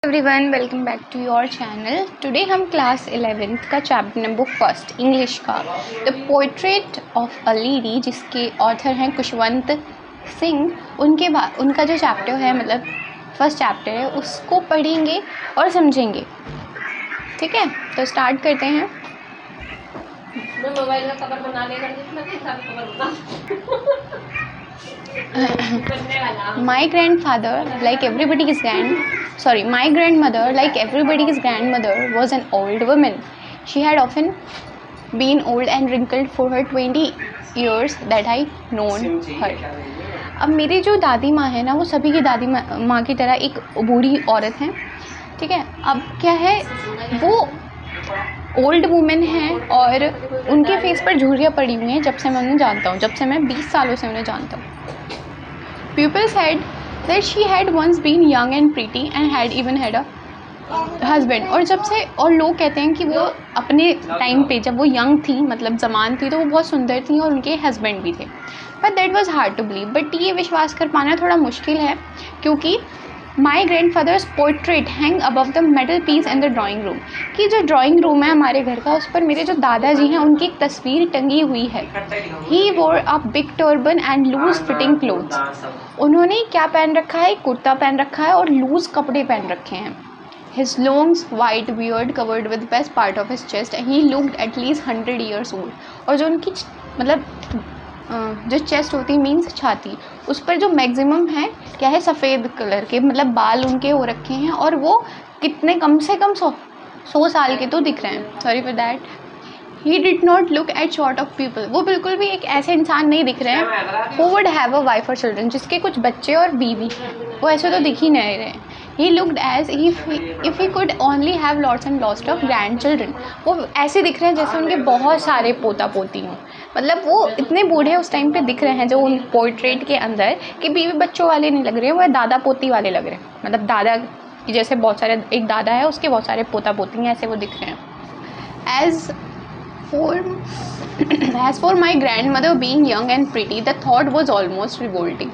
Everyone, welcome back to your channel. Today हम class 11th का chapter number first English का the portrait of a lady, जिसके author हैं खुशवंत सिंह, उनका जो चैप्टर है मतलब फर्स्ट चैप्टर है उसको पढ़ेंगे और समझेंगे। ठीक है, तो स्टार्ट करते हैं। मोबाइल का कवर बना लेगा My grandmother, like everybody's grandmother, was an old woman. She had often been old and wrinkled for her 20 years that I known her. अब मेरी जो दादी माँ है ना, वो सभी की दादी माँ की तरह एक बूढ़ी औरत है। ठीक है, अब क्या है, वो ओल्ड वुमेन है और उनके फेस पर झुर्रियाँ पड़ी हुई हैं जब से मैं उन्हें जानता हूँ, जब से मैं 20 सालों से उन्हें जानता हूँ। People said that she had once been young and pretty and had even had a husband. और लोग कहते हैं कि वो अपने टाइम पे जब वो यंग थी, मतलब जवान थी, तो वो बहुत सुंदर थी और उनके हस्बैंड भी थे। But that was hard to believe. But ये विश्वास कर पाना थोड़ा मुश्किल है, क्योंकि my grandfather's portrait hang above the mantelpiece in the drawing room, कि जो ड्राइंग रूम है हमारे घर का, उस पर मेरे जो दादाजी हैं उनकी एक तस्वीर टंगी हुई है। He wore a big turban and loose fitting clothes. उन्होंने क्या पहन रखा है, कुर्ता पहन रखा है और लूज कपड़े पहन रखे हैं। His long white beard covered with best part of his chest and he looked at least 100 years old. और जो उनकी मतलब जो चेस्ट होती मीन्स छाती, उस पर जो मैक्सिमम है क्या है, सफ़ेद कलर के मतलब बाल उनके हो रखे हैं और वो कितने कम से कम 100 साल के तो दिख रहे हैं। Sorry for that. He did not look at sort of people. वो बिल्कुल भी एक ऐसे इंसान नहीं दिख रहे हैं who would have a wife or children, जिसके कुछ बच्चे और बीवी हैं। वो ऐसे तो दिख ही नहीं रहे। He looked as if he could only have lots and lots of grandchildren. वो ऐसे दिख रहे हैं जैसे उनके बहुत सारे पोता पोती हों। मतलब वो इतने बूढ़े उस टाइम पे दिख रहे हैं जो उन पोर्ट्रेट के अंदर, कि बीवी बच्चों वाले नहीं लग रहे हैं, वो दादा पोती वाले लग रहे हैं। मतलब दादा की जैसे बहुत सारे, एक दादा है उसके बहुत सारे पोता पोती हैं, ऐसे वो दिख रहे हैं। As for my grandmother being young and pretty, the thought was almost revolting.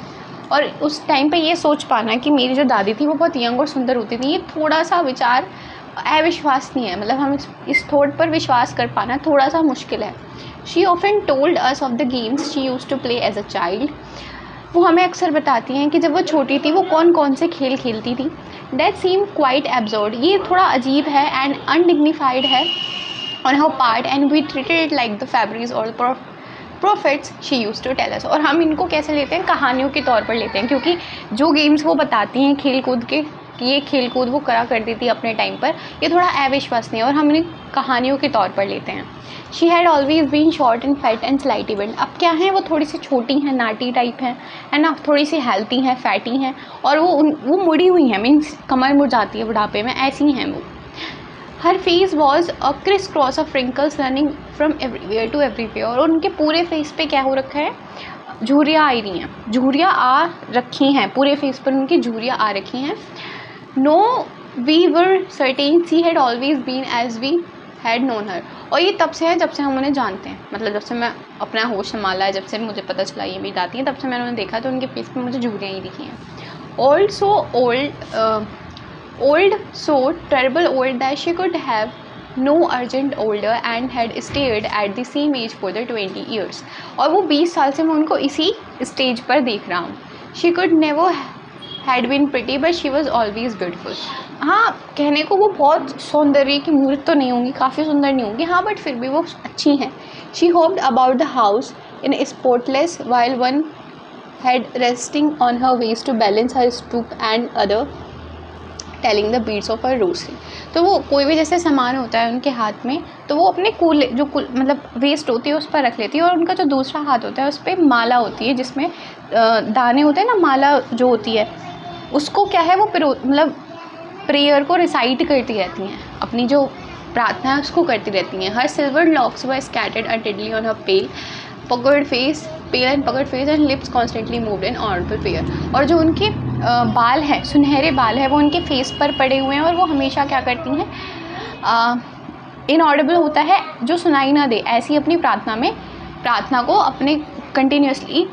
और उस टाइम पे ये सोच पाना कि मेरी जो दादी थी वो बहुत यंग और सुंदर होती थी, ये थोड़ा सा विचार अविश्वसनीय है। मतलब हम इस थॉट पर विश्वास कर पाना थोड़ा सा मुश्किल है। She often told us of the games she used to play as a child. वो हमें अक्सर बताती हैं कि जब वो छोटी थी वो कौन कौन से खेल खेलती थी। That seemed quite absurd. ये थोड़ा अजीब है and undignified है on her part, and we treated it like the fairies or the prophets she used to tell us. और हम इनको कैसे लेते हैं, कहानियों के तौर पर लेते हैं, क्योंकि जो गेम्स वो बताती हैं खेल कूद के, ये खेल कूद वो करा करती थी अपने टाइम पर, ये थोड़ा अविश्वसनीय और हम इन्हें कहानियों के तौर पर लेते हैं। She had always been short and fat and slightly built. अब क्या है, वो थोड़ी सी छोटी हैं, नाटी टाइप हैं, है ना, थोड़ी सी हेल्थी हैं, फैटी हैं, और वो मुड़ी हुई हैं, मीन्स कमर मुड़ जाती है बुढ़ापे में, ऐसी हैं वो। Her face was a criss cross of wrinkles running from everywhere to everywhere. और उनके पूरे फेस पे क्या हो रखा है, झुर्रियाँ आ रही हैं, झुर्रियाँ आ रखी हैं, पूरे फेस पर उनकी झुर्रियाँ आ रखी हैं। No we were certain she had always been as we had known her. और ये तब से है जब से हम उन्हें जानते हैं, मतलब जब से मैं अपना होश संभाला है, जब से मुझे पता चला ये भी दाती हैं, तब से मैंने उन्हें देखा तो उनके फेस पे मुझे झुर्रियाँ ही दिखी हैं। Also old, so terrible old that she could have no urgent older and had stayed at the same age for the 20 years. और वो 20 साल से मैं उनको इसी स्टेज पर देख रहा हूँ। She could never had been pretty but she was always beautiful. हाँ, कहने को वो बहुत सौंदर्य की मूर्त तो नहीं होंगी, काफ़ी सुंदर नहीं होंगी, हाँ, बट फिर भी वो अच्छी हैं। She hopped about the house in spotless while one head resting on her waist to balance her stoop and other telling the beads of a rosary. तो वो कोई भी जैसे सामान होता है उनके हाथ में, तो वो अपने मतलब वेस्ट होती है उस पर रख लेती है, और उनका जो दूसरा हाथ होता है उस पर माला होती है, जिसमें दाने होते हैं ना, माला जो होती है उसको क्या है, वो मतलब प्रेयर को रिसाइट करती रहती हैं, अपनी जो प्रार्थना है उसको करती रहती हैं। Her silver locks were scattered untidily on her pale and puckered face and lips constantly moved inaudible prayer. और जो उनके बाल हैं, सुनहरे बाल है, वो उनके फेस पर पड़े हुए हैं, और वो हमेशा क्या करती हैं, इनऑडिबल होता है जो सुनाई ना दे, ऐसी अपनी प्रार्थना को अपने कंटिन्यूसली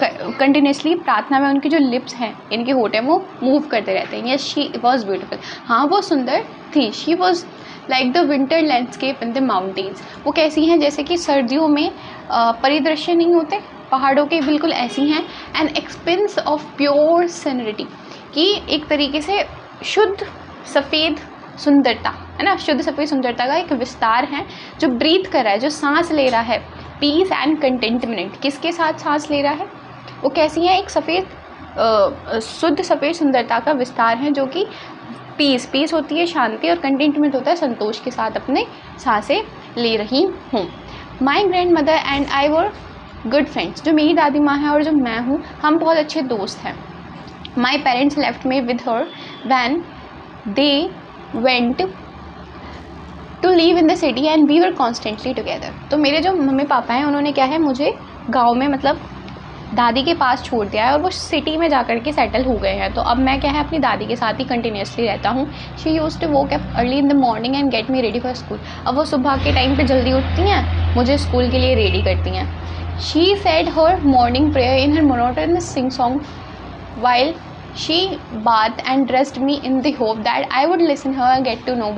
कंटिन्यूसली प्रार्थना में उनकी जो लिप्स हैं, इनके होंठ हैं, वो मूव करते रहते हैं। Yes, she was beautiful. हाँ, वो सुंदर थी। She was like the winter landscape in the mountains. वो कैसी हैं, जैसे कि सर्दियों में परिदृश्य नहीं होते पहाड़ों के, बिल्कुल ऐसी हैं। एन एक्सपेंस ऑफ प्योर सनरिटी, कि एक तरीके से शुद्ध सफ़ेद सुंदरता है ना, शुद्ध सफ़ेद सुंदरता का एक विस्तार है, जो ब्रीथ कर रहा है, जो सांस ले रहा है, पीस एंड कंटेंटमेंट। किसके साथ सांस ले रहा है? वो कैसी है? एक सफ़ेद शुद्ध सफ़ेद सुंदरता का विस्तार है, जो कि पीस होती है शांति, और कंटेंटमेंट होता है संतोष के साथ अपने सांसें ले रही हूँ। My grand mother and I were good friends. जो मेरी दादी माँ है और जो मैं हूँ, हम बहुत अच्छे दोस्त हैं। My parents left me with her when they went to live in the city and we were constantly together. तो मेरे जो मम्मी पापा हैं, उन्होंने क्या है, मुझे गाँव में मतलब दादी के पास छोड़ दिया है, और वो सिटी में जाकर के सेटल हो गए हैं। तो अब मैं क्या है, अपनी दादी के साथ ही कंटिन्यूसली रहता हूँ। She used to woke up early in the morning and get me ready for school. अब वो सुबह के टाइम पे जल्दी उठती हैं, मुझे स्कूल के लिए रेडी करती हैं। She said her morning prayer in her monotonous sing song while she bathed and dressed me in the hope that I would listen her and get to know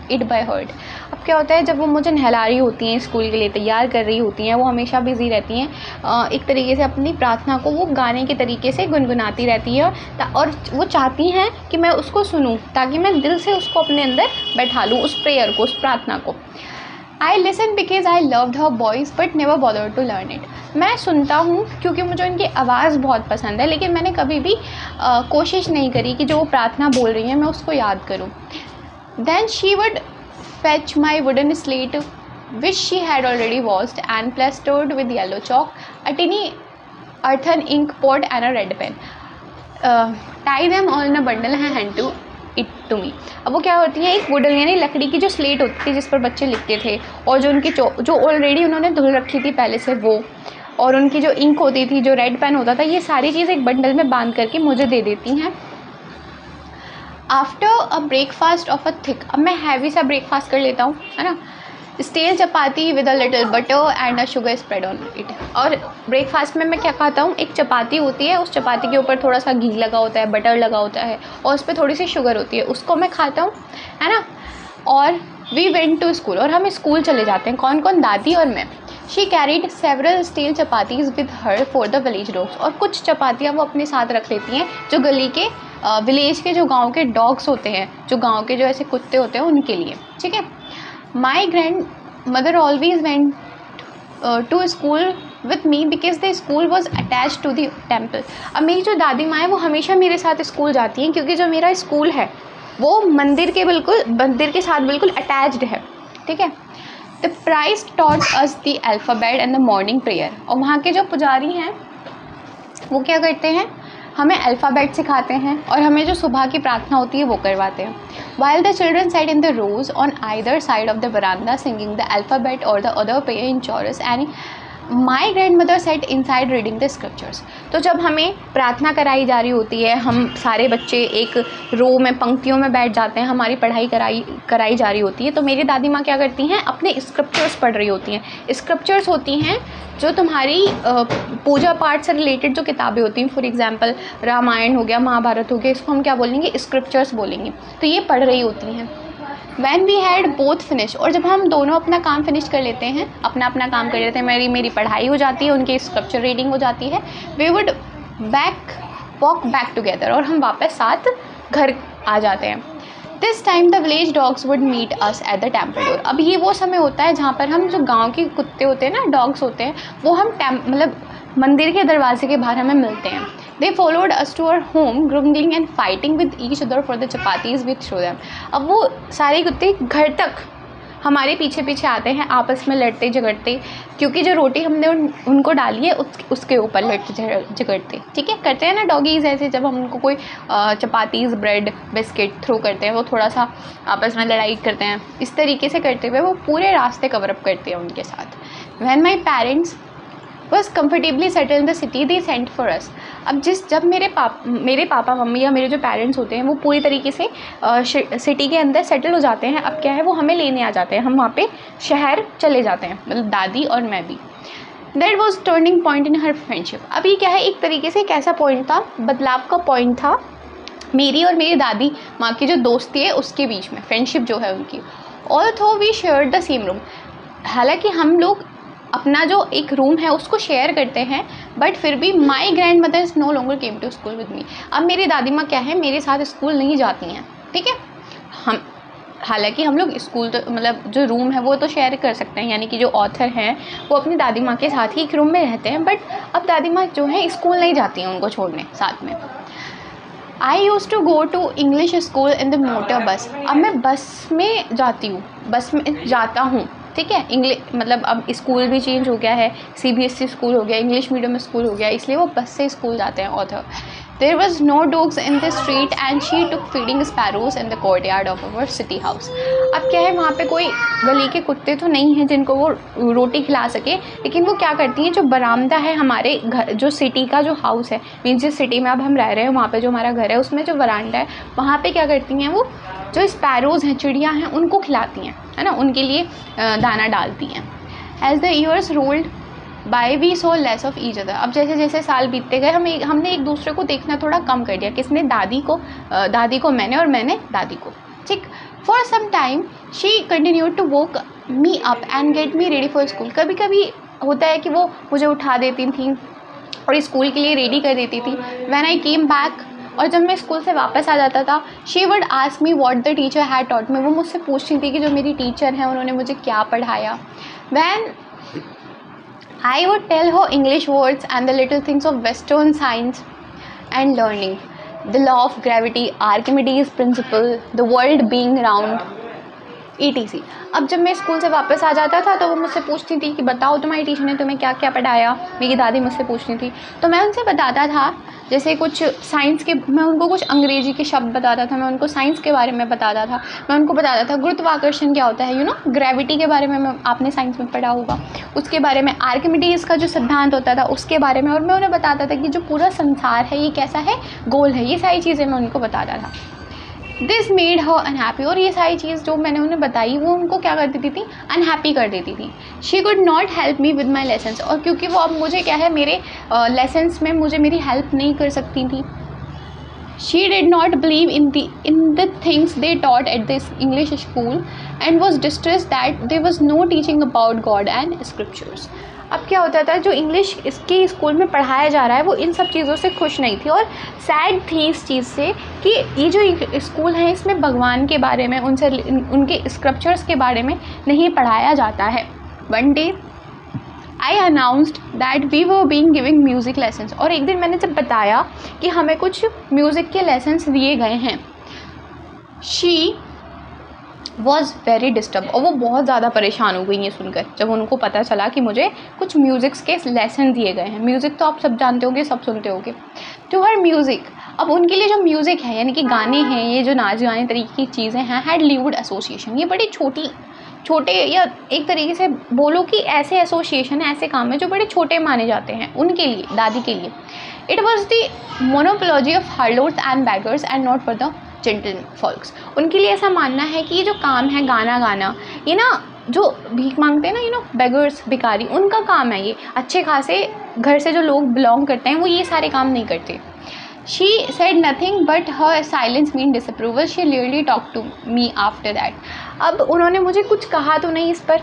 it by heart। अब क्या होता है, जब वो मुझे नहला रही होती हैं, स्कूल के लिए तैयार कर रही होती हैं, वो हमेशा बिज़ी रहती हैं, एक तरीके से अपनी प्रार्थना को वो गाने के तरीके से गुनगुनाती रहती है, और वो चाहती हैं कि मैं उसको सुनूं, ताकि मैं दिल से उसको अपने अंदर बैठा लूँ, उस प्रेयर को, उस प्रार्थना को। I listen because I loved her voice but never bothered to learn it. मैं सुनता हूँ क्योंकि मुझे उनकी आवाज़ बहुत पसंद है, लेकिन मैंने कभी भी कोशिश नहीं करी कि जो वो प्रार्थना बोल रही हैं मैं उसको याद करूँ। Then she would fetch my wooden slate which she had already washed and plastered with yellow chalk, a tiny earthen ink pot and a red pen, tie them all in a bundle and hand to it to me. अब वो क्या होती है, एक wooden यानी लकड़ी की जो स्लेट होती थी जिस पर बच्चे लिखते थे, और जो उनकी जो ऑलरेडी उन्होंने धुल रखी थी पहले से वो, और उनकी जो इंक होती थी, जो रेड पेन होता था, ये सारी चीज़ एक बंडल में बांध करके मुझे दे देती हैं। After a breakfast of a thick, अब मैं हैवी सा ब्रेकफास्ट कर लेता हूँ, है ना, stale chapati with a little butter and a sugar spread on it. और ब्रेकफास्ट में मैं क्या खाता हूँ, एक चपाती होती है, उस चपाती के ऊपर थोड़ा सा घी लगा होता है, बटर लगा होता है, और उस पर थोड़ी सी शुगर होती है, उसको मैं खाता हूँ, है ना। और वी वेंट टू स्कूल, और हम स्कूल चले जाते हैं। कौन कौन? दादी और मैं। She carried several steel chapatis with her for the village dogs, और कुछ चपातियाँ वो अपने साथ रख लेती हैं, जो गली के विलेज के जो गाँव के डॉग्स होते हैं, जो गाँव के जो ऐसे कुत्ते होते हैं उनके लिए, ठीक है। My grandmother always went to school with me because the school was attach to the temple. अब मेरी जो दादी माँ है वो हमेशा मेरे साथ स्कूल जाती हैं, क्योंकि जो मेरा स्कूल है वो मंदिर के साथ बिल्कुल अटैच्ड है, ठीक है। The priest taught us the alphabet and the morning prayer, और वहाँ के जो पुजारी हैं वो क्या करते हैं, हमें अल्फ़ाबेट सिखाते हैं, और हमें जो सुबह की प्रार्थना होती है वो करवाते हैं। While the children sat in the rows on either side of the veranda singing the alphabet or the other prayer in chorus, and my grandmother sat inside reading the scriptures। तो जब हमें प्रार्थना कराई जा रही होती है, हम सारे बच्चे एक रो में पंक्तियों में बैठ जाते हैं, हमारी पढ़ाई कराई जा रही होती है, तो मेरी दादी माँ क्या करती हैं, अपने स्क्रिप्चर्स पढ़ रही होती हैं। स्क्रिप्चर्स होती हैं जो तुम्हारी पूजा पाठ से रिलेटेड जो किताबें होती हैं, फॉर एग्जांपल रामायण हो गया, महाभारत हो गया, इसको हम क्या बोलेंगे, स्क्रिप्चर्स बोलेंगे। तो ये पढ़ रही होती हैं। When we had both finish, और जब हम दोनों अपना काम फिनिश कर लेते हैं, अपना काम कर लेते हैं, मेरी पढ़ाई हो जाती है, उनकी स्क्रिप्चर रीडिंग हो जाती है, we would walk back together, और हम वापस साथ घर आ जाते हैं। This time the village dogs would meet us at the temple door. अब ये वो समय होता है जहाँ पर हम, जो गाँव के कुत्ते होते हैं ना, डॉग्स होते हैं, वो हम मतलब मंदिर के दरवाजे के बाहर हमें मिलते हैं। They followed us to our home, grumbling and fighting with each other for the chapatis we threw them। अब वो सारे कुत्ते घर तक हमारे पीछे पीछे आते हैं, आपस में लड़ते झगड़ते, क्योंकि जो रोटी हमने उनको डाली है उसके ऊपर लड़ते झगड़ते, ठीक है। करते हैं ना डॉगीज़ ऐसे, जब हम उनको कोई चपातीज़, ब्रेड, बिस्किट थ्रो करते हैं, वो थोड़ा सा आपस में लड़ाई करते हैं, इस तरीके से करते हुए वो पूरे रास्ते कवर अप करते हैं उनके साथ। When my parents was comfortably settled in the city, they sent for us। अब जब मेरे पापा मम्मी या मेरे जो पेरेंट्स होते हैं वो पूरी तरीके से सिटी के अंदर सेटल हो जाते हैं, अब क्या है, वो हमें लेने आ जाते हैं, हम वहाँ पे शहर चले जाते हैं, मतलब दादी और मैं भी। That was turning point in her friendship. अब ये क्या है, एक तरीके से एक ऐसा पॉइंट था, बदलाव का पॉइंट था मेरी और मेरी दादी माँ की जो दोस्ती है उसके बीच में, फ्रेंडशिप जो है उनकी। Although we share the same room, हालांकि हम लोग अपना जो एक रूम है उसको शेयर करते हैं, बट फिर भी my grandmother is no longer came to school with me. अब मेरी दादी माँ क्या है, मेरे साथ स्कूल नहीं जाती हैं, ठीक है। हम हालांकि हम लोग स्कूल तो मतलब जो रूम है वो तो शेयर कर सकते हैं, यानी कि जो ऑथर हैं वो अपनी दादी माँ के साथ ही एक रूम में रहते हैं, बट अब दादी माँ जो है स्कूल नहीं जाती हैं उनको छोड़ने साथ में। I used to go to English school in the motor bus. अब मैं बस में जाती हूँ, बस में जाता हूँ, ठीक है। इंग्लिश मतलब अब स्कूल भी चेंज हो गया है, CBSE स्कूल हो गया, इंग्लिश मीडियम स्कूल हो गया, इसलिए वो बस से स्कूल जाते हैं author. There was no dogs in the street and she took feeding sparrows in the courtyard of our city house. अब क्या है, वहाँ पे कोई गली के कुत्ते तो नहीं हैं जिनको वो रोटी खिला सके, लेकिन वो क्या करती हैं, जो बरामदा है हमारे घर, जो सिटी का जो हाउस है, मीन्स जिस सिटी में अब हम रह रहे हैं वहाँ पे जो हमारा घर है उसमें जो वरांडा है, वहाँ पे क्या करती हैं, वो जो स्पैरोज़ हैं, चिड़िया हैं, उनको खिलाती हैं, है ना, उनके लिए दाना डालती हैं। As the years rolled by we saw less of each other. अब जैसे जैसे साल बीतते गए हमने एक दूसरे को देखना थोड़ा कम कर दिया। किसने? दादी को मैंने, और मैंने दादी को, ठीक। For some time she continued to woke me up and get me ready for school. कभी कभी होता है कि वो मुझे उठा देती थी और स्कूल के लिए रेडी कर देती थी। व्हेन आई केम बैक, और जब मैं स्कूल से वापस आ जाता था, she would ask me what the teacher had taught me. वो मुझसे पूछती थी कि जो मेरी टीचर हैं उन्होंने मुझे क्या पढ़ाया। When I would tell her English words and the little things of Western science and learning, the law of gravity, Archimedes principle, the world being round, etc. अब जब मैं स्कूल से वापस आ जाता था तो वो मुझसे पूछती थी कि बताओ तुम्हारी टीचर ने तुम्हें क्या क्या पढ़ाया। मेरी दादी मुझसे पूछती थी तो मैं उनसे बताता था, जैसे कुछ साइंस के, मैं उनको कुछ अंग्रेजी के शब्द बताता था, मैं उनको साइंस के बारे में बताता था, मैं उनको बताता था गुरुत्वाकर्षण क्या होता है, ग्रेविटी के बारे में आपने साइंस में पढ़ा होगा, उसके बारे में, आर्किमिडीज का जो सिद्धांत होता था उसके बारे में, और मैं उन्हें बताता था कि जो पूरा संसार है ये कैसा है, गोल है, ये सारी चीज़ें मैं उनको बताता था। दिस मेड हर अनहैप्पी, और ये सारी चीज़ जो मैंने उन्हें बताई वो उनको क्या कर देती थी, अनहैप्पी कर देती थी। She could not help me with my lessons, और क्योंकि वो अब मुझे क्या है, मेरे लेसन्स में मुझे मेरी हेल्प नहीं कर सकती थी। She did not believe in the things they taught at this English school and was distress that there was no teaching about God and scriptures. अब क्या होता था, जो इंग्लिश इसके स्कूल में पढ़ाया जा रहा है वो इन सब चीज़ों से खुश नहीं थी, और सैड थी इस चीज़ से कि ये जो स्कूल है इसमें भगवान के बारे में, उनके स्क्रिप्चर्स के बारे में नहीं पढ़ाया जाता है। One day I announced that we were being giving music lessons, और एक दिन मैंने जब बताया कि हमें कुछ म्यूज़िक के लेसन्स दिए गए हैं, शी वॉज वेरी डिस्टर्ब, और वो बहुत ज़्यादा परेशान हो गई ये सुनकर जब उनको पता चला कि मुझे कुछ म्यूज़िक्स के लेसन दिए गए हैं। म्यूज़िक तो आप सब जानते होंगे, सब सुनते होंगे। टू हर म्यूज़िक, अब उनके लिए जो म्यूज़िक है यानी कि गाने हैं, ये जो नाच गाने तरीके की चीज़ें हैं, हैड लीव्ड एसोसिएशन, ये बड़ी छोटे या एक तरीके से बोलो कि ऐसे एसोसिएशन, ऐसे काम है जो बड़े छोटे माने जाते हैं उनके लिए, दादी के लिए। It was the monopoly of harlots and beggars and not for the gentle folks. उनके लिए ऐसा मानना है कि ये जो काम है गाना गाना, ये ना जो भीख मांगते हैं ना, बेगर्स, भिखारी, उनका काम है ये। अच्छे खासे घर से जो लोग बिलोंग करते हैं वो ये सारे काम नहीं करते। She said nothing but her silence mean disapproval, she clearly talk to me after that. अब उन्होंने मुझे कुछ कहा तो नहीं इस पर,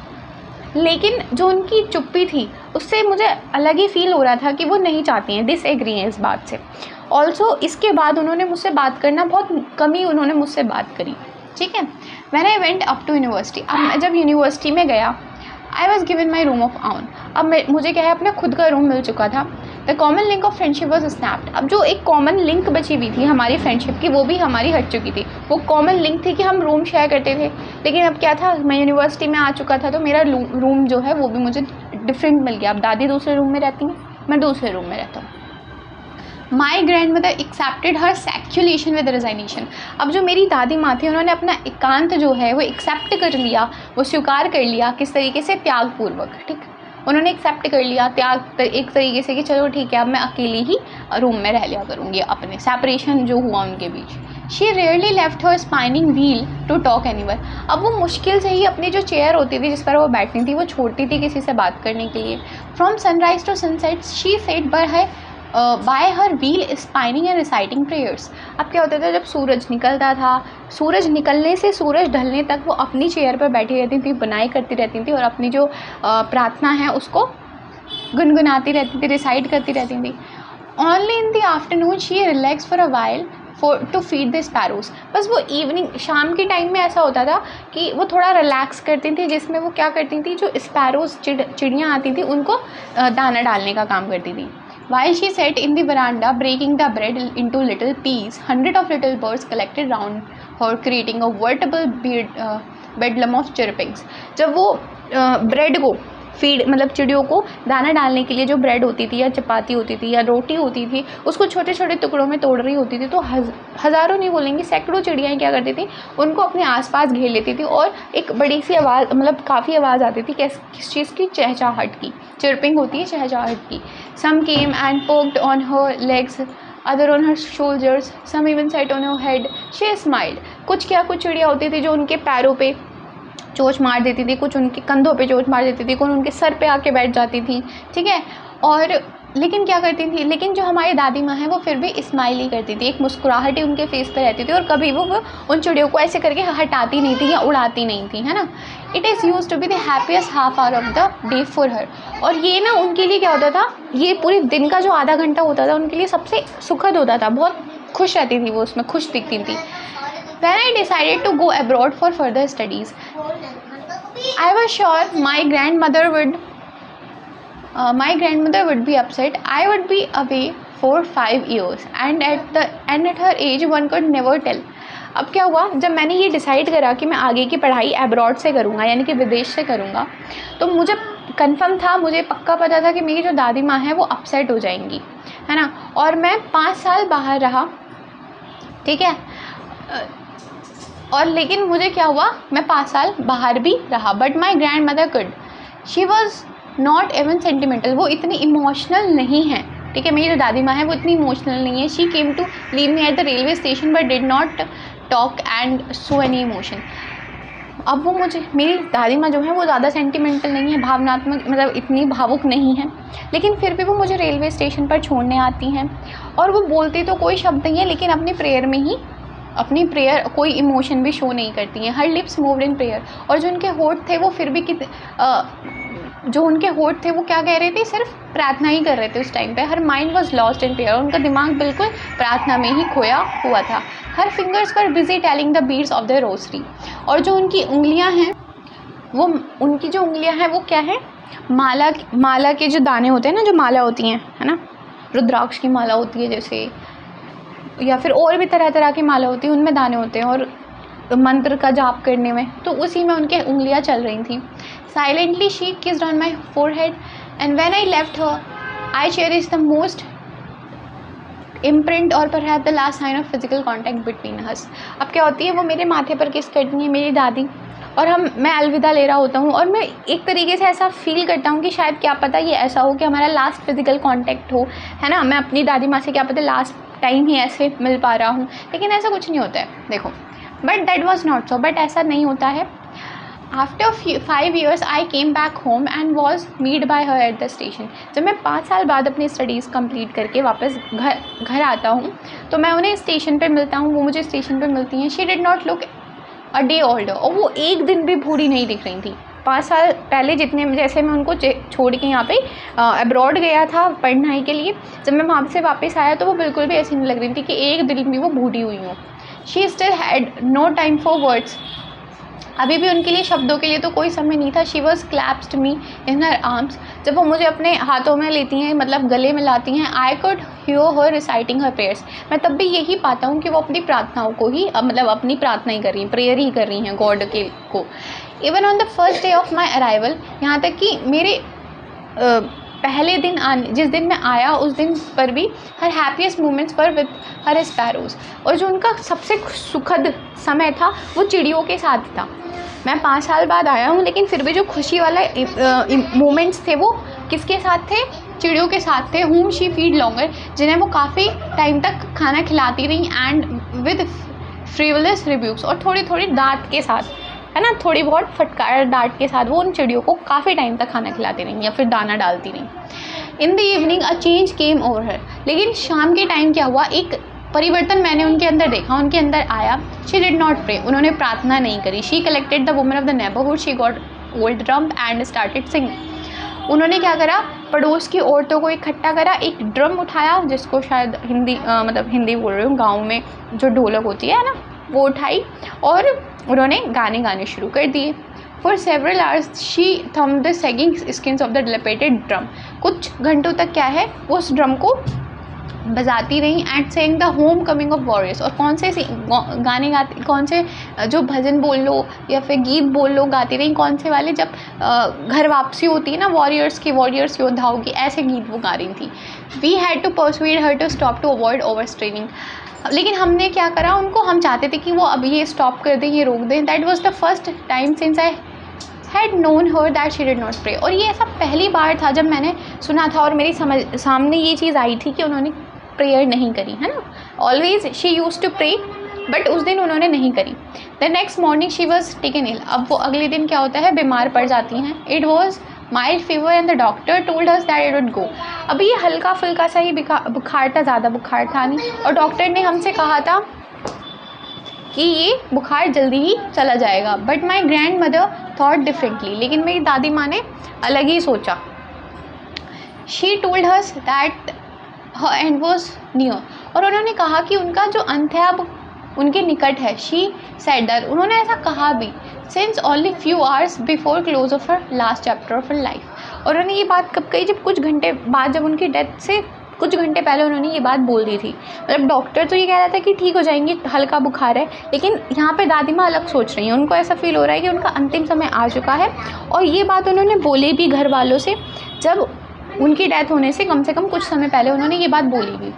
लेकिन जो उनकी चुप्पी थी उससे मुझे अलग ही फील हो रहा था कि वो नहीं चाहती हैं, डिसएग्री हैं इस बात से। ऑल्सो इसके बाद उन्होंने मुझसे बात करना बहुत कम ही उन्होंने मुझसे बात करी, ठीक है। When I went up to university, अब मैं जब यूनिवर्सिटी में गया, I was given my room of own. अब मुझे क्या है, अपना खुद का रूम मिल चुका था। The common link of friendship was snapped. अब जो एक कॉमन लिंक बची हुई थी हमारी फ्रेंडशिप की, वो भी हमारी हट चुकी थी। वो कॉमन लिंक थी कि हम रूम शेयर करते थे, लेकिन अब क्या था, मैं यूनिवर्सिटी में आ चुका था तो मेरा रूम जो है वो भी मुझे डिफरेंट मिल गया। अब दादी दूसरे रूम में रहती हैं, मैं दूसरे रूम में रहता हूँ। My grandmother accepted her seclusion with resignation. अब जो मेरी दादी माँ थी उन्होंने अपना एकांत जो है वो एक्सेप्ट कर लिया, वो स्वीकार कर लिया। किस तरीके से? त्यागपूर्वक, ठीक। उन्होंने एक्सेप्ट कर लिया त्याग एक तरीके से कि चलो ठीक है, अब मैं अकेली ही रूम में रह लिया करूँगी। अपने सेपरेशन जो हुआ उनके बीच, she rarely left her spinning wheel to talk to. Anyone वो मुश्किल से ही अपनी जो चेयर होती थी जिस पर वो बैठती थी वो छोड़ती थी किसी से बात करने के लिए। From sunrise to sunset she set by her wheel spinning and reciting prayers. अब क्या होता था, जब सूरज निकलता था, सूरज निकलने से सूरज ढलने तक वो अपनी चेयर पर बैठी रहती थी, बुनाई करती रहती थी और अपनी जो प्रार्थना है उसको गुनगुनाती रहती थी, रिसाइट करती रहती थी। Only in the afternoon she relax for a while to feed the sparrows. बस वो इवनिंग शाम के टाइम में ऐसा होता था कि वो थोड़ा रिलैक्स करती थी, जिसमें वो क्या करती थी, जो स्पैरोज चिड़ियाँ आती थी उनको दाना डालने का काम करती थी। While she sat in the veranda breaking the bread into little pieces, hundreds of little birds collected round her, creating a veritable bedlam of chirpings. जब वो ब्रेड को फीड मतलब चिड़ियों को दाना डालने के लिए जो ब्रेड होती थी या चपाती होती थी या रोटी होती थी उसको छोटे छोटे टुकड़ों में तोड़ रही होती थी, तो हज़ारों नहीं बोलेंगे सैकड़ों चिड़ियाँ क्या करती थी, उनको अपने आसपास घेर लेती थी और एक बड़ी सी आवाज़ मतलब काफ़ी आवाज़ आती थी किस चीज़ की, चहचहाहट की। चिर्पिंग होती है चहचहाहट की। Some came and poked on her legs, other on her shoulders, some even sat on her head, she smiled. कुछ चिड़िया होती थी जो उनके पैरों पे चोंच मार देती थी, कुछ उनके कंधों पे चोंच मार देती थी, कुछ उनके सर पे आके बैठ जाती थी, ठीक है। और लेकिन क्या करती थी, लेकिन जो हमारी दादी माँ हैं वो फिर भी स्माइल ही करती थी, एक मुस्कुराहट ही उनके फेस पे रहती थी और कभी वो उन चिड़ियों को ऐसे करके हटाती नहीं थी या उड़ाती नहीं थी, है ना। It is use to be the happiest half hour of the day for her. और ये ना उनके लिए क्या होता था, ये पूरे दिन का जो आधा घंटा होता था उनके लिए सबसे सुखद होता था, बहुत खुश रहती थी वो, उसमें खुश दिखती थी। When I decided to go abroad for further studies, I was sure my grandmother would be upset. I would be away for 5 years, and at her age one could never tell. अब क्या हुआ, जब मैंने ये decide करा कि मैं आगे की पढ़ाई अब्रॉड से करूँगा यानी कि विदेश से करूँगा, तो मुझे कंफर्म था, मुझे पक्का पता था कि मेरी जो दादी माँ है वो अपसेट हो जाएंगी, है ना। और मैं 5 साल बाहर रहा, ठीक है। और लेकिन मुझे क्या हुआ, मैं 5 साल बाहर भी रहा, but my grand mother could, she was not even sentimental, वो इतनी इमोशनल नहीं है, ठीक है। मेरी जो दादी माँ है वो इतनी इमोशनल नहीं है। She came to leave me at the railway station but did not talk and show any emotion. अब वो मेरी दादी माँ जो है वो ज़्यादा सेंटिमेंटल नहीं है, भावनात्मक मतलब इतनी भावुक नहीं है, लेकिन फिर भी वो मुझे रेलवे स्टेशन पर छोड़ने आती हैं और वो बोलती तो कोई शब्द नहीं है, लेकिन अपनी प्रेयर कोई इमोशन भी शो नहीं करती हैं। हर लिप्स मूव्ड इन प्रेयर। और जो उनके होठ थे वो फिर भी वो क्या कह रहे थे, सिर्फ प्रार्थना ही कर रहे थे उस टाइम पे। Her mind was lost in prayer, उनका दिमाग बिल्कुल प्रार्थना में ही खोया हुआ था। Her fingers were busy telling the beads of the rosary. और जो उनकी उंगलियां हैं वो क्या है, माला के जो दाने होते हैं ना, जो माला होती हैं, है ना, रुद्राक्ष की माला होती है जैसे, या फिर और भी तरह तरह की माला होती है, उनमें दाने होते हैं और मंत्र का जाप करने में, तो उसी में उनके उंगलियां चल रही थी। Silently she kissed on my forehead and when I left her I cherish the most imprint और perhaps the last sign of physical contact between us. अब क्या होती है, वो मेरे माथे पर किस करती है मेरी दादी, और मैं अलविदा ले रहा होता हूँ और मैं एक तरीके से ऐसा फील करता हूँ कि शायद क्या पता ये ऐसा हो कि हमारा लास्ट फिजिकल कॉन्टैक्ट हो, है ना। मैं अपनी दादी माँ से क्या पता लास्ट टाइम ही ऐसे मिल पा रहा हूँ, लेकिन ऐसा कुछ नहीं होता है, देखो। But that was not so, but ऐसा नहीं होता है। After 5 years I came back home and was meet by her at the station. जब मैं 5 साल बाद अपनी स्टडीज़ कंप्लीट करके वापस घर आता हूँ तो मैं उन्हें स्टेशन पर मिलता हूँ, वो मुझे स्टेशन पर मिलती हैं। She did not look a day older, और वो एक दिन भी बूढ़ी नहीं दिख रही थी। 5 साल पहले जैसे मैं उनको छोड़ के यहाँ पे अब्रॉड गया था पढ़ाई के लिए, जब मैं वहाँ से वापस आया तो वो बिल्कुल भी ऐसी नहीं लग रही थी कि एक दिन भी वो बूढ़ी हुई हूँ। She still had no time for words, अभी भी उनके लिए शब्दों के लिए तो कोई समय नहीं था। She was clasped me in her arms, जब वो मुझे अपने हाथों में लेती हैं, मतलब गले में लाती हैं। I could hear her reciting her prayers, मैं तब भी यही पाता हूँ कि वो अपनी प्रार्थनाओं को ही मतलब अपनी प्रार्थना ही कर रही हैं, प्रेयर ही कर रही हैं गॉड को। Even on the first day of my arrival, यहाँ तक कि मेरे पहले दिन जिस दिन मैं आया उस दिन पर भी हर हैप्पीएस्ट मोमेंट्स पर विद हर स्पैरोज, और जो उनका सबसे सुखद समय था वो चिड़ियों के साथ था। मैं 5 साल बाद आया हूँ, लेकिन फिर भी जो खुशी वाला मोमेंट्स थे वो किसके साथ थे, चिड़ियों के साथ थे। whom she feed longer, जिन्हें वो काफ़ी टाइम तक खाना खिलाती रही, एंड विद फ्रीवलेस रिव्यूज़ और थोड़ी थोड़ी डांट के साथ, है ना, थोड़ी बहुत फटकार डांट के साथ वो उन चिड़ियों को काफ़ी टाइम तक खाना खिलाती रहीं या फिर दाना डालती रहीं। इन the evening a change came over हर, लेकिन शाम के टाइम क्या हुआ, एक परिवर्तन मैंने उनके अंदर देखा, उनके अंदर आया। शी डिड नॉट प्रे, उन्होंने प्रार्थना नहीं करी। She collected the women of the neighbourhood, she got old drum and started singing. उन्होंने क्या करा, पड़ोस की औरतों को इकट्ठा करा, एक ड्रम उठाया, जिसको शायद हिंदी मतलब हिंदी बोल रही हूँ, गाँव में जो ढोलक होती है ना, वो उठाई और उन्होंने गाने गाने शुरू कर दिए। फॉर सेवरल आवर्स शी थम the sagging skins of the dilapidated drum, कुछ घंटों तक क्या है वो उस ड्रम को बजाती रहीं and saying the home coming of warriors. और कौन से गाने गाती, कौन से जो भजन बोल लो या फिर गीत बोल लो गाती रहीं, कौन से वाले, जब घर वापसी होती है ना वॉरियर्स योद्धाओं की, ऐसे गीत वो गा रही थी। We had to persuade her to stop to avoid over straining, लेकिन हमने क्या करा, उनको हम चाहते थे कि वो अब ये स्टॉप कर दें, ये रोक दें। That was the first time since I had known her that she did not pray. और ये ऐसा पहली बार था जब मैंने सुना था और मेरी सामने ये चीज़ आई थी कि उन्होंने प्रेयर नहीं करी, है ना। Always she used to pray, but उस दिन उन्होंने नहीं करी। The next morning she was taken ill, अब वो अगले दिन क्या होता है, बीमार पड़ जाती हैं। It was mild fever and the doctor told us that it would go. अभी ये हल्का फुल्का सा ही बुखार था, ज़्यादा बुखार था नहीं, और डॉक्टर ने हमसे कहा था कि ये बुखार जल्दी ही चला जाएगा। But my grandmother thought differently, लेकिन मेरी दादी माँ ने अलग ही सोचा। She told us that her end was near, और उन्होंने कहा कि उनका जो अंत है अब उनके निकट है। शी सेड दैट, उन्होंने ऐसा कहा भी, since only few hours before close of her last chapter of her life. और उन्होंने ये बात कब कही, जब कुछ घंटे बाद, जब उनकी डेथ से कुछ घंटे पहले उन्होंने ये बात बोल दी थी। मतलब डॉक्टर तो ये कह रहा था कि ठीक हो जाएंगी, हल्का बुखार है, लेकिन यहाँ पे दादी माँ अलग सोच रही हैं, उनको ऐसा फील हो रहा है कि उनका अंतिम समय आ चुका है। और ये बात उन्होंने बोली भी घर वालों से, जब उनकी डेथ होने से कम कुछ समय पहले उन्होंने ये बात बोली भी।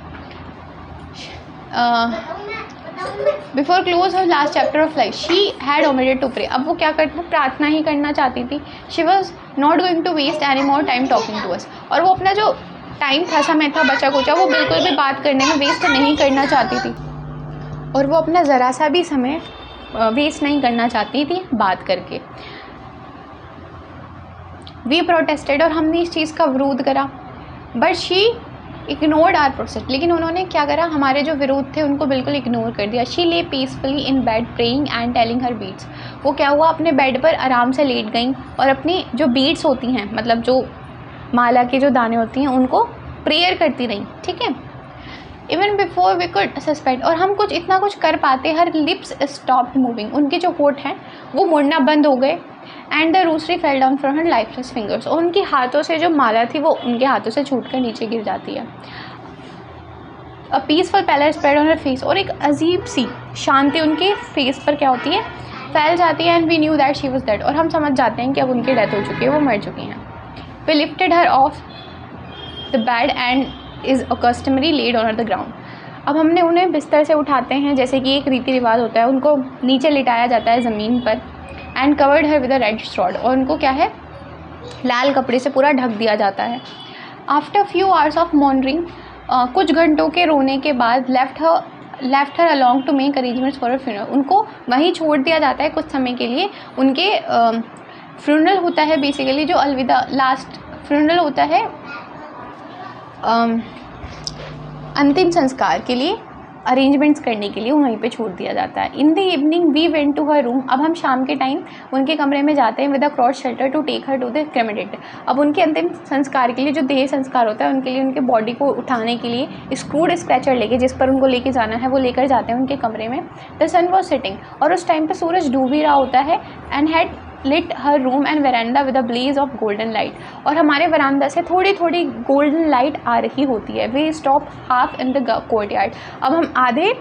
Before close her last chapter of life she had omitted to pray, अब वो क्या करती, प्रार्थना ही करना चाहती थी। She was not going to waste any more time talking to us, और वो अपना जो टाइम था, समय था बचा कुचा, वो बिल्कुल भी बात करने में वेस्ट नहीं करना चाहती थी, और वो अपना ज़रा सा भी समय वेस्ट नहीं करना चाहती थी बात करके। वी प्रोटेस्टेड, और हमने इस चीज़ का विरोध करा। But she ignored our protest, लेकिन उन्होंने क्या करा, हमारे जो विरोध थे उनको बिल्कुल इग्नोर कर दिया। She lay peacefully in bed praying and telling her beads, वो क्या हुआ, अपने बेड पर आराम से लेट गई और अपनी जो बीट्स होती हैं, मतलब जो माला के जो दाने होती हैं, उनको प्रेयर करती रहीं, ठीक है। Even before we could suspect, और हम कुछ इतना कुछ कर पाते, हर लिप्स स्टॉप्ड मूविंग, उनके जो होठ हैं वो मुड़ना बंद हो गए। And the Rossari fell down from her lifeless fingers, और उनकी हाथों से जो माला थी वो उनके हाथों से छूट कर नीचे गिर जाती है। A peaceful pallor spread on her face, और एक अजीब सी शांति उनके फेस पर क्या होती है, फैल जाती है। And we knew that she was dead, और हम समझ जाते हैं कि अब उनकी डेथ हो चुकी है, वो मर चुकी हैं। We lifted her off the bed and is customary laid on the ground, अब हमने उन्हें बिस्तर से उठाते हैं, जैसे कि एक रीति रिवाज होता है, उनको नीचे लिटाया जाता है ज़मीन पर। And covered her with a red shroud, और उनको क्या है, लाल कपड़े से पूरा ढक दिया जाता है। After few hours of mourning, कुछ घंटों के रोने के बाद, left her along to make arrangements for a funeral, उनको वहीं छोड़ दिया जाता है कुछ समय के लिए। उनके फ्यूनरल होता है बेसिकली, जो अलविदा लास्ट फ्यूनरल होता है, अंतिम संस्कार के लिए अरेंजमेंट्स करने के लिए वहीं पे छोड़ दिया जाता है। In the evening we went to her room, अब हम शाम के टाइम उनके कमरे में जाते हैं। With a cross shelter to take her to the cremated, अब उनके अंतिम संस्कार के लिए, जो देह संस्कार होता है उनके लिए, उनके बॉडी को उठाने के लिए स्क्रूड स्क्रैचर लेके, जिस पर उनको लेके जाना है, वो लेकर जाते हैं उनके कमरे में। द सन वॉज सेटिंग, और उस टाइम पर सूरज डूब ही रहा होता है। And had lit her room and veranda with a blaze of golden light, और हमारे वरांडा से थोड़ी थोड़ी गोल्डन लाइट आ रही होती है। We stop half in the courtyard, अब हम आधे,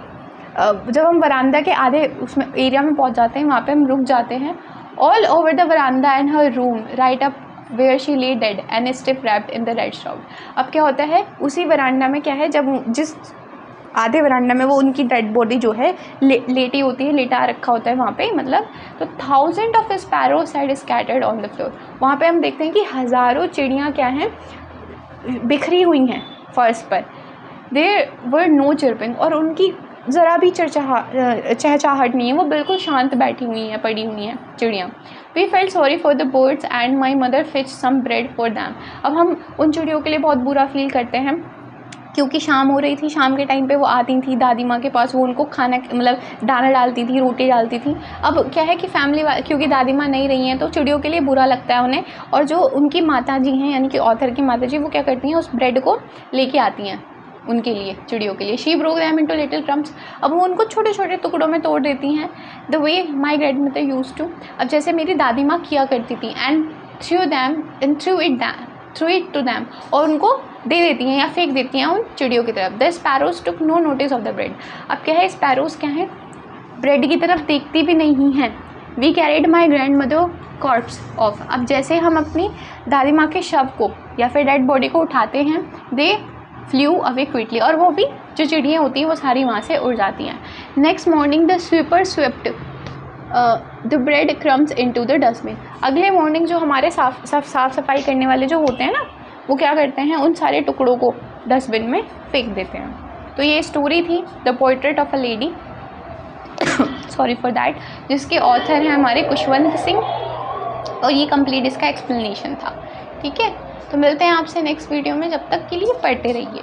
जब हम वरांडा के आधे उसमें एरिया में पहुंच जाते हैं, वहाँ पे हम रुक जाते हैं। All over the veranda and her room right up where she lay dead and stiff wrapped in the red shroud, अब क्या होता है, उसी वरांडा में क्या है, जब जिस आधे वरांडा में वो उनकी डेड बॉडी जो है लेटी होती है, लेटा रखा होता है वहाँ पे, मतलब तो thousand of sparrows had scattered on the floor, वहाँ पे हम देखते हैं कि हज़ारों चिड़ियाँ क्या हैं, बिखरी हुई हैं फर्श पर। देयर वर नो चिर्पिंग, और उनकी ज़रा भी चहचहाहट नहीं है, वो बिल्कुल शांत बैठी हुई हैं, पड़ी हुई हैं चिड़ियाँ। We felt sorry for the birds and my mother fetch some bread for them. अब हम उन चिड़ियों के लिए बहुत बुरा फील करते हैं, क्योंकि शाम हो रही थी, शाम के टाइम पे वो आती थी दादी माँ के पास, वो उनको खाना मतलब दाना डालती थी, रोटी डालती थी। अब क्या है कि क्योंकि दादी माँ नहीं रही हैं तो चिड़ियों के लिए बुरा लगता है उन्हें, और जो उनकी माता जी हैं यानी कि ऑथर की माता जी, वो क्या करती हैं, उस ब्रेड को लेके आती हैं उनके लिए, चिड़ियों के लिए। She broke them into little crumbs. अब वो उनको छोटे छोटे टुकड़ों में तोड़ देती हैं, the way my grandmother used to. अब जैसे मेरी दादी माँ किया करती थी, and threw it to them, और उनको दे देती हैं या फेंक देती हैं उन चिड़ियों की तरफ। The sparrows took no notice of the bread. अब क्या है, स्पैरोज क्या है, ब्रेड की तरफ देखती भी नहीं हैं। We carried my grandmother corpse off. अब जैसे हम अपनी दादी माँ के शव को या फिर डेड बॉडी को उठाते हैं, दे फ्लू अवे क्विकली, और वो भी जो चिड़ियाँ होती हैं वो सारी वहाँ से उड़ जाती हैं। Next morning the sweeper swept the bread crumbs into the dustbin. अगले मॉर्निंग जो हमारे साफ सफाई करने वाले जो होते हैं ना, वो क्या करते हैं, उन सारे टुकड़ों को डस्टबिन में फेंक देते हैं। तो ये स्टोरी थी the portrait of a lady, sorry for that, जिसके ऑथर हैं हमारे खुशवंत सिंह, और ये कंप्लीट इसका एक्सप्लेनेशन था। ठीक है, तो मिलते हैं आपसे नेक्स्ट वीडियो में, जब तक के लिए पढ़ते रहिए।